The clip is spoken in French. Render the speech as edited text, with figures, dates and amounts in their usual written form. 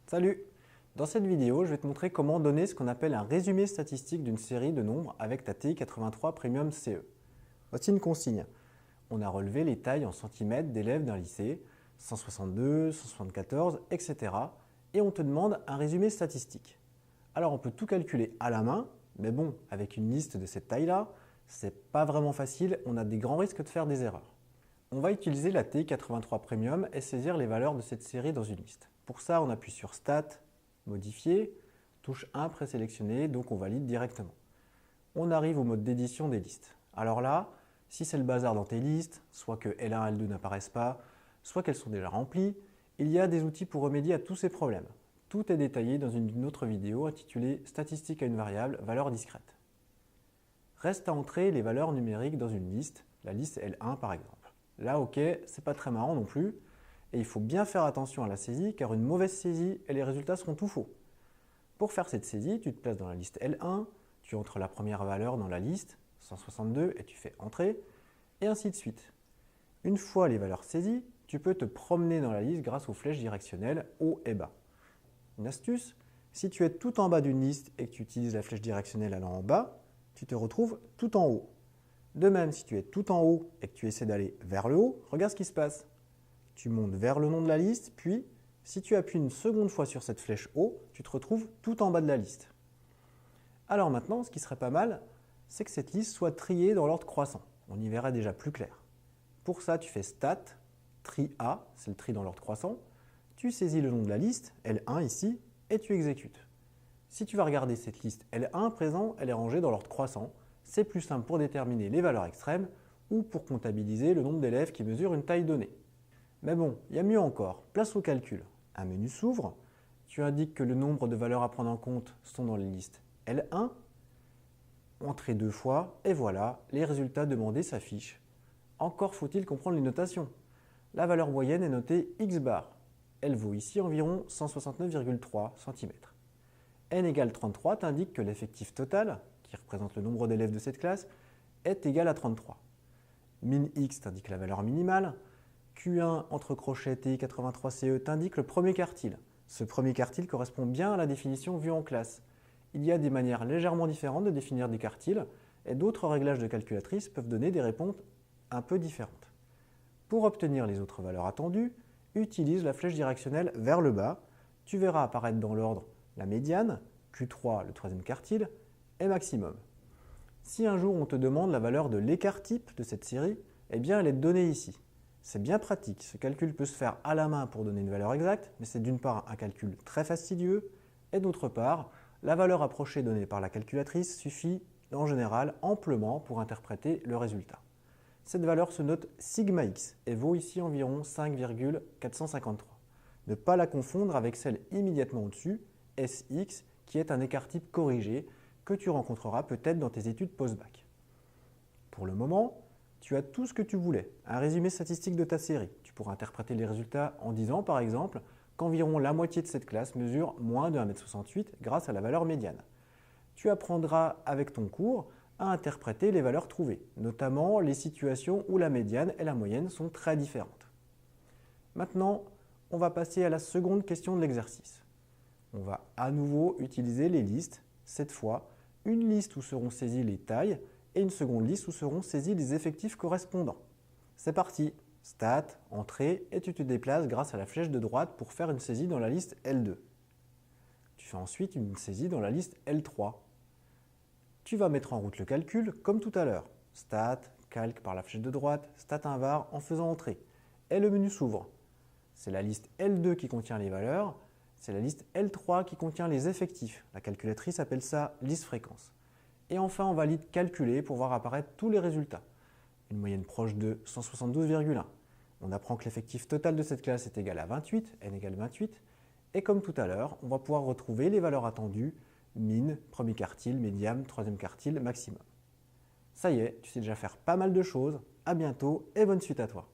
Salut! Dans cette vidéo, je vais te montrer comment donner ce qu'on appelle un résumé statistique d'une série de nombres avec ta TI 83 Premium CE. Voici une consigne. On a relevé les tailles en centimètres d'élèves d'un lycée, 162, 174, etc. Et on te demande un résumé statistique. Alors on peut tout calculer à la main, mais bon, avec une liste de cette taille-là, c'est pas vraiment facile, on a des grands risques de faire des erreurs. On va utiliser la TI 83 Premium et saisir les valeurs de cette série dans une liste. Pour ça, on appuie sur Stat, Modifier, touche 1 présélectionnée, donc on valide directement. On arrive au mode d'édition des listes. Alors là, si c'est le bazar dans tes listes, soit que L1 et L2 n'apparaissent pas, soit qu'elles sont déjà remplies, il y a des outils pour remédier à tous ces problèmes. Tout est détaillé dans une autre vidéo intitulée « Statistiques à une variable, valeur discrète ». Reste à entrer les valeurs numériques dans une liste, la liste L1 par exemple. Là, ok, c'est pas très marrant non plus. Et il faut bien faire attention à la saisie car une mauvaise saisie et les résultats seront tout faux. Pour faire cette saisie, tu te places dans la liste L1, tu entres la première valeur dans la liste, 162, et tu fais Entrée, et ainsi de suite. Une fois les valeurs saisies, tu peux te promener dans la liste grâce aux flèches directionnelles haut et bas. Une astuce, si tu es tout en bas d'une liste et que tu utilises la flèche directionnelle allant en bas, tu te retrouves tout en haut. De même, si tu es tout en haut et que tu essaies d'aller vers le haut, regarde ce qui se passe. Tu montes vers le nom de la liste, puis si tu appuies une seconde fois sur cette flèche haut, tu te retrouves tout en bas de la liste. Alors maintenant, ce qui serait pas mal, c'est que cette liste soit triée dans l'ordre croissant. On y verra déjà plus clair. Pour ça, tu fais Stat, Tri A, c'est le tri dans l'ordre croissant. Tu saisis le nom de la liste, L1 ici, et tu exécutes. Si tu vas regarder cette liste L1 présent, elle est rangée dans l'ordre croissant. C'est plus simple pour déterminer les valeurs extrêmes ou pour comptabiliser le nombre d'élèves qui mesurent une taille donnée. Mais bon, il y a mieux encore, place au calcul. Un menu s'ouvre, tu indiques que le nombre de valeurs à prendre en compte sont dans les listes L1, entrée 2 fois, et voilà, les résultats demandés s'affichent. Encore faut-il comprendre les notations. La valeur moyenne est notée X bar. Elle vaut ici environ 169,3 cm. N égale 33 t'indique que l'effectif total, qui représente le nombre d'élèves de cette classe, est égal à 33. Min X t'indique la valeur minimale. Q1 entre crochets TI 83CE t'indique le premier quartile. Ce premier quartile correspond bien à la définition vue en classe. Il y a des manières légèrement différentes de définir des quartiles et d'autres réglages de calculatrice peuvent donner des réponses un peu différentes. Pour obtenir les autres valeurs attendues, utilise la flèche directionnelle vers le bas. Tu verras apparaître dans l'ordre la médiane, Q3 le troisième quartile et maximum. Si un jour on te demande la valeur de l'écart type de cette série, eh bien elle est donnée ici. C'est bien pratique, ce calcul peut se faire à la main pour donner une valeur exacte, mais c'est d'une part un calcul très fastidieux, et d'autre part, la valeur approchée donnée par la calculatrice suffit en général amplement pour interpréter le résultat. Cette valeur se note sigma x et vaut ici environ 5,453. Ne pas la confondre avec celle immédiatement au-dessus, Sx, qui est un écart type corrigé que tu rencontreras peut-être dans tes études post-bac. Pour le moment, tu as tout ce que tu voulais, un résumé statistique de ta série. Tu pourras interpréter les résultats en disant par exemple qu'environ la moitié de cette classe mesure moins de 1,68 m grâce à la valeur médiane. Tu apprendras avec ton cours à interpréter les valeurs trouvées, notamment les situations où la médiane et la moyenne sont très différentes. Maintenant, on va passer à la seconde question de l'exercice. On va à nouveau utiliser les listes, cette fois une liste où seront saisies les tailles et une seconde liste où seront saisis les effectifs correspondants. C'est parti, Stat, Entrée, et tu te déplaces grâce à la flèche de droite pour faire une saisie dans la liste L2. Tu fais ensuite une saisie dans la liste L3. Tu vas mettre en route le calcul comme tout à l'heure. Stat, calque par la flèche de droite, Stat invar en faisant Entrée. Et le menu s'ouvre. C'est la liste L2 qui contient les valeurs, c'est la liste L3 qui contient les effectifs. La calculatrice appelle ça liste fréquence. Et enfin, on valide calculer pour voir apparaître tous les résultats. Une moyenne proche de 172,1. On apprend que l'effectif total de cette classe est égal à 28, n égale 28. Et comme tout à l'heure, on va pouvoir retrouver les valeurs attendues, min, premier quartile, médiane, troisième quartile, maximum. Ça y est, tu sais déjà faire pas mal de choses. À bientôt et bonne suite à toi.